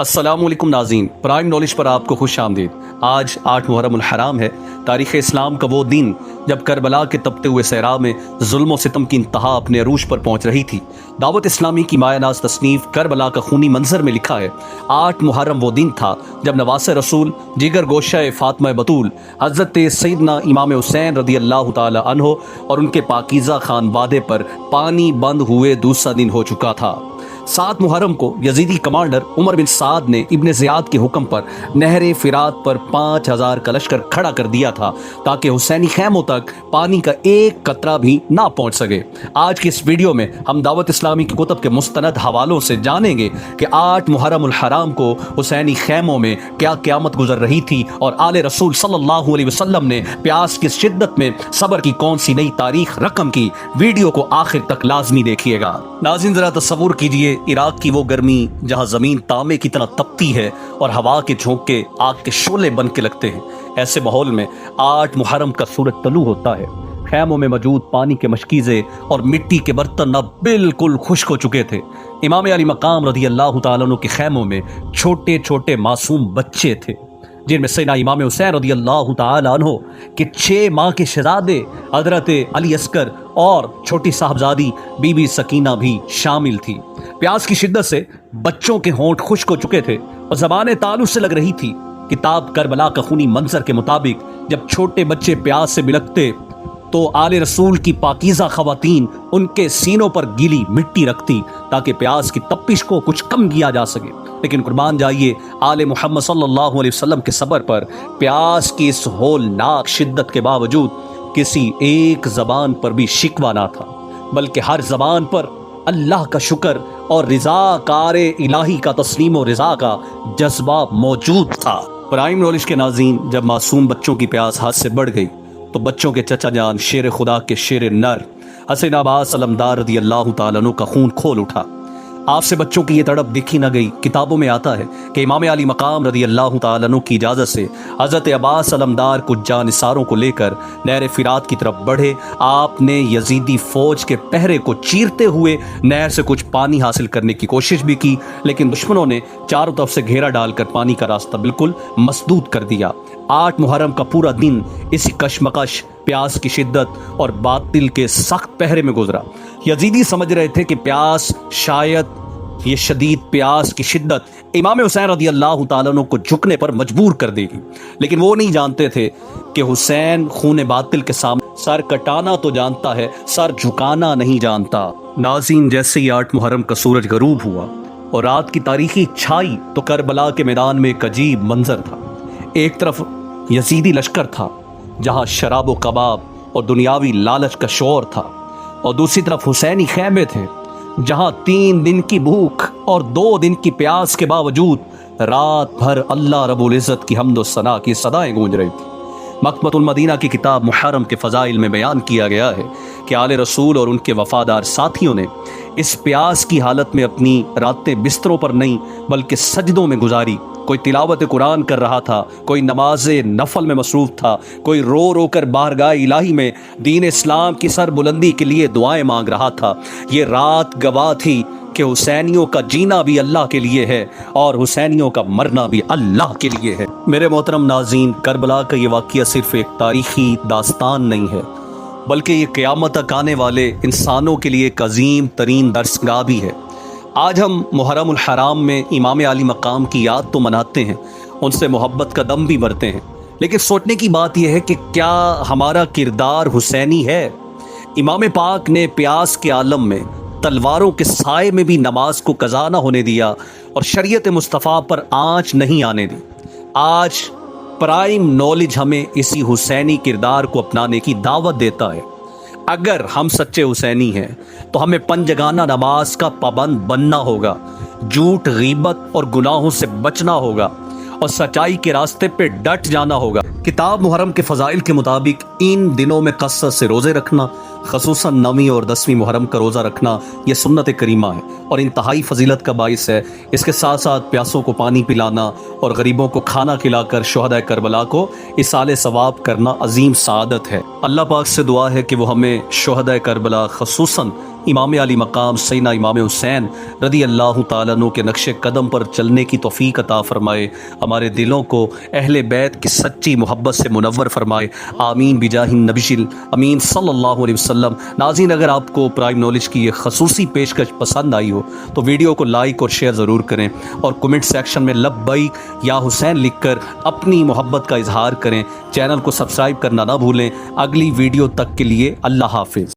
السلام علیکم ناظرین، پرائم نالج پر آپ کو خوش آمدید۔ آج 8 محرم الحرام ہے، تاریخ اسلام کا وہ دن جب کربلا کے تپتے ہوئے صحرا میں ظلم و ستم کی انتہا اپنے عروج پر پہنچ رہی تھی۔ دعوت اسلامی کی مایہ ناز تصنیف کربلا کا خونی منظر میں لکھا ہے، 8 محرم وہ دن تھا جب نواس رسول، جگر گوشہ فاطمہ بطول، حضرت سیدنا امام حسین رضی اللہ تعالی عنہ اور ان کے پاکیزہ خانوادے پر پانی بند ہوئے دوسرا دن ہو چکا تھا۔ 7 محرم کو یزیدی کمانڈر عمر بن سعد نے ابن زیاد کے حکم پر نہر فرات پر 5000 کا لشکر کھڑا کر دیا تھا تاکہ حسینی خیموں تک پانی کا ایک قطرہ بھی نہ پہنچ سکے۔ آج کی اس ویڈیو میں ہم دعوت اسلامی کی کتب کے مستند حوالوں سے جانیں گے کہ 8 محرم الحرام کو حسینی خیموں میں کیا قیامت گزر رہی تھی اور آل رسول صلی اللہ علیہ وسلم نے پیاس کی شدت میں صبر کی کون سی نئی تاریخ رقم کی۔ ویڈیو کو آخر تک لازمی دیکھیے گا۔ ناظرین ذرا تصور کیجئے عراق کی وہ گرمی جہاں زمین تانبے کی طرح تپتی ہے اور ہوا کے جھونکے آگ کے شعلے بن کے لگتے ہیں۔ ایسے ماحول میں 8 محرم کا سورج طلوع ہوتا ہے۔ خیموں میں موجود پانی کے مشکیزے اور مٹی کے برتن اب بالکل خشک ہو چکے تھے۔ امام علی مقام رضی اللہ تعالیٰ عنہ کے خیموں میں چھوٹے چھوٹے معصوم بچے تھے، جن میں سیدنا امام حسین رضی اللہ تعالیٰ عنہ کے 6 ماہ کے شہزادے حضرت علی اصغر اور چھوٹی صاحبزادی بی بی سکینہ بھی شامل تھی۔ پیاس کی شدت سے بچوں کے ہونٹ خشک ہو چکے تھے اور زبانیں تالو سے لگ رہی تھی۔ کتاب کربلا کا خونی منظر کے مطابق جب چھوٹے بچے پیاس سے بلکتے تو آل رسول کی پاکیزہ خواتین ان کے سینوں پر گیلی مٹی رکھتی تاکہ پیاس کی تپش کو کچھ کم کیا جا سکے۔ لیکن قربان جائیے آل محمد صلی اللہ علیہ وسلم کے صبر پر پیاس کی اس ہولناک شدت کے باوجود کسی ایک زبان پر بھی شکوہ نہ تھا، بلکہ ہر زبان پر اللہ کا شکر اور رضا کار الہی کا تسلیم و رضا کا جذبہ موجود تھا۔ پرائم نالج کے ناظرین، جب معصوم بچوں کی پیاس حد سے بڑھ گئی تو بچوں کے چچا جان شیر خدا کے شیر نر حسین عباس علمدار رضی اللہ تعالیٰ عنہ کا خون کھول اٹھا۔ آپ سے بچوں کی یہ تڑپ دیکھی نہ گئی۔ کتابوں میں آتا ہے کہ امام علی مقام رضی اللہ تعالیٰ عنہ کی اجازت سے حضرت عباس علمدار کچھ جانثاروں کو لے کر نہر فرات کی طرف بڑھے۔ آپ نے یزیدی فوج کے پہرے کو چیرتے ہوئے نہر سے کچھ پانی حاصل کرنے کی کوشش بھی کی، لیکن دشمنوں نے چاروں طرف سے گھیرا ڈال کر پانی کا راستہ بالکل مسدود کر دیا۔ 8 محرم کا پورا دن اسی کشمکش، پیاس کی شدت اور باطل کے سخت پہرے میں گزرا۔ یزیدی سمجھ رہے تھے کہ پیاس، شاید یہ شدید پیاس کی شدت امام حسین رضی اللہ تعالیٰ عنہ کو جھکنے پر مجبور کر دے گی، لیکن وہ نہیں جانتے تھے کہ حسین خون باطل کے سامنے سر کٹانا تو جانتا ہے، سر جھکانا نہیں جانتا۔ ناظرین، جیسے ہی 8 محرم کا سورج غروب ہوا اور رات کی تاریخی چھائی تو کربلا کے میدان میں ایک عجیب منظر تھا۔ ایک طرف یزیدی لشکر تھا جہاں شراب و کباب اور دنیاوی لالچ کا شور تھا، اور دوسری طرف حسینی خیمے تھے جہاں 3 دن کی بھوک اور 2 دن کی پیاس کے باوجود رات بھر اللہ رب العزت کی حمد و ثنا کی صدائیں گونج رہی تھی۔ مکتبۃ المدینہ کی کتاب محرم کے فضائل میں بیان کیا گیا ہے کہ آل رسول اور ان کے وفادار ساتھیوں نے اس پیاس کی حالت میں اپنی راتیں بستروں پر نہیں بلکہ سجدوں میں گزاری۔ کوئی تلاوت قرآن کر رہا تھا، کوئی نماز نفل میں مصروف تھا، کوئی رو رو کر بارگاہ الہی میں دین اسلام کی سر بلندی کے لیے دعائیں مانگ رہا تھا۔ یہ رات گواہ تھی کہ حسینیوں کا جینا بھی اللہ کے لیے ہے اور حسینیوں کا مرنا بھی اللہ کے لیے ہے۔ میرے محترم ناظرین، کربلا کا یہ واقعہ صرف ایک تاریخی داستان نہیں ہے، بلکہ یہ قیامت تک آنے والے انسانوں کے لیے ایک عظیم ترین درسگاہ بھی ہے۔ آج ہم محرم الحرام میں امام علی مقام کی یاد تو مناتے ہیں، ان سے محبت کا دم بھی بھرتے ہیں، لیکن سوچنے کی بات یہ ہے کہ کیا ہمارا کردار حسینی ہے؟ امام پاک نے پیاس کے عالم میں تلواروں کے سائے میں بھی نماز کو قضا نہ ہونے دیا اور شریعت مصطفیٰ پر آنچ نہیں آنے دی۔ آج پرائم نالج ہمیں اسی حسینی کردار کو اپنانے کی دعوت دیتا ہے۔ اگر ہم سچے حسینی ہیں تو ہمیں پنجگانہ نماز کا پابند بننا ہوگا، جھوٹ، غیبت اور گناہوں سے بچنا ہوگا اور سچائی کے راستے پہ ڈٹ جانا ہوگا۔ کتاب محرم کے فضائل کے مطابق ان دنوں میں کثرت سے روزے رکھنا، خصوصاً 9ویں اور 10ویں محرم کا روزہ رکھنا، یہ سنت کریمہ ہے اور انتہائی فضیلت کا باعث ہے۔ اس کے ساتھ ساتھ پیاسوں کو پانی پلانا اور غریبوں کو کھانا کھلا کر شہداء کربلا کو ایصال ثواب کرنا عظیم سعادت ہے۔ اللہ پاک سے دعا ہے کہ وہ ہمیں شہداء کربلا خصوصاً امام علی مقام سیدنا امام حسین رضی اللہ تعالیٰ عنہ کے نقش قدم پر چلنے کی توفیق عطا فرمائے، ہمارے دلوں کو اہل بیت کی سچی محبت سے منور فرمائے، آمین بجاہ النبی امین صلی اللہ علیہ وسلم۔ ناظرین، اگر آپ کو پرائم نالج کی یہ خصوصی پیشکش پسند آئی ہو تو ویڈیو کو لائک اور شیئر ضرور کریں، اور کمنٹ سیکشن میں لبیک یا حسین لکھ کر اپنی محبت کا اظہار کریں۔ چینل کو سبسکرائب کرنا نہ بھولیں۔ اگلی ویڈیو تک کے لیے اللہ حافظ۔